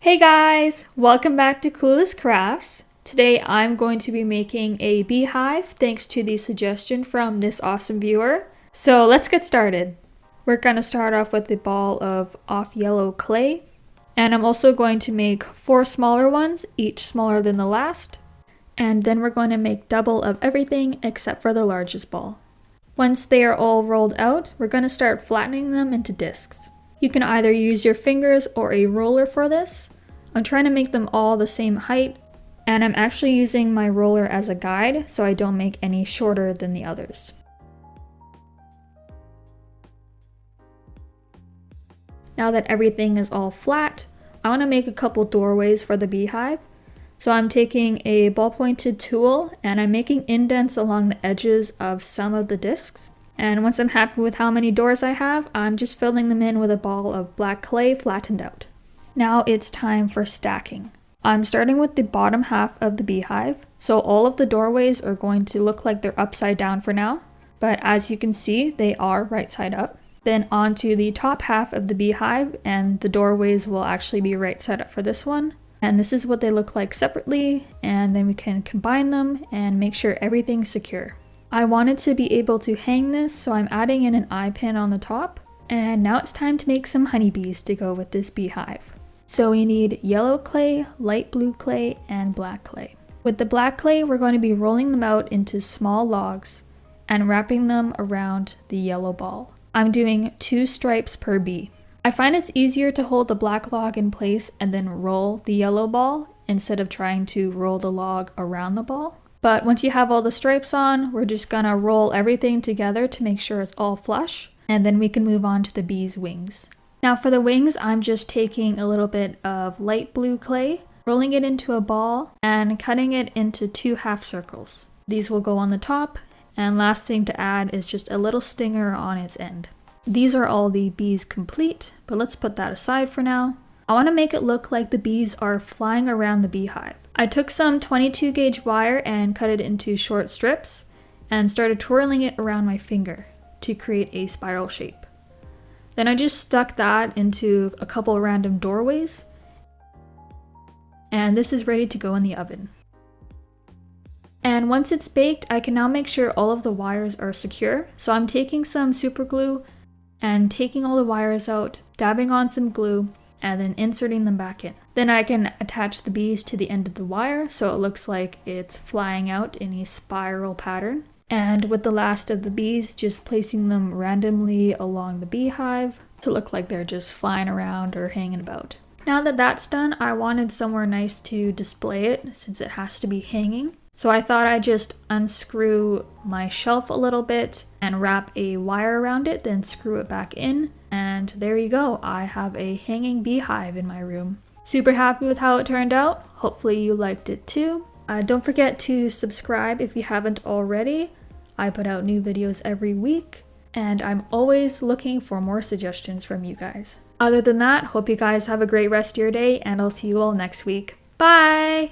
Hey guys! Welcome back to Coolest Crafts. Today I'm going to be making a beehive thanks to the suggestion from this awesome viewer. So let's get started. We're going to start off with a ball of off yellow clay. And I'm also going to make 4 smaller ones, each smaller than the last. And then we're going to make double of everything except for the largest ball. Once they are all rolled out, we're going to start flattening them into discs. You can either use your fingers or a roller for this. I'm trying to make them all the same height, and I'm actually using my roller as a guide so I don't make any shorter than the others. Now that everything is all flat, I want to make a couple doorways for the beehive. So I'm taking a ball-pointed tool and I'm making indents along the edges of some of the discs. And once I'm happy with how many doors I have, I'm just filling them in with a ball of black clay flattened out. Now it's time for stacking. I'm starting with the bottom half of the beehive, so all of the doorways are going to look like they're upside down for now, but as you can see, they are right side up. Then onto the top half of the beehive, and the doorways will actually be right side up for this one. And this is what they look like separately, and then we can combine them and make sure everything's secure. I wanted to be able to hang this, so I'm adding in an eye pin on the top. And now it's time to make some honeybees to go with this beehive. So we need yellow clay, light blue clay, and black clay. With the black clay, we're going to be rolling them out into small logs and wrapping them around the yellow ball. I'm doing 2 stripes per bee. I find it's easier to hold the black log in place and then roll the yellow ball instead of trying to roll the log around the ball. But once you have all the stripes on, we're just gonna roll everything together to make sure it's all flush, and then we can move on to the bee's wings. Now for the wings, I'm just taking a little bit of light blue clay, rolling it into a ball, and cutting it into 2 half circles. These will go on the top, and last thing to add is just a little stinger on its end. These are all the bees complete, but let's put that aside for now. I want to make it look like the bees are flying around the beehive. I took some 22 gauge wire and cut it into short strips and started twirling it around my finger to create a spiral shape. Then I just stuck that into a couple random doorways, and this is ready to go in the oven. And once it's baked, I can now make sure all of the wires are secure. So I'm taking some super glue and taking all the wires out, dabbing on some glue, and then inserting them back in. Then I can attach the bees to the end of the wire so it looks like it's flying out in a spiral pattern. And with the last of the bees, just placing them randomly along the beehive to look like they're just flying around or hanging about. Now that that's done, I wanted somewhere nice to display it since it has to be hanging. So I thought I'd just unscrew my shelf a little bit and wrap a wire around it, then screw it back in. And there you go, I have a hanging beehive in my room. Super happy with how it turned out. Hopefully you liked it too. Don't forget to subscribe if you haven't already. I put out new videos every week, and I'm always looking for more suggestions from you guys. Other than that, hope you guys have a great rest of your day, and I'll see you all next week. Bye!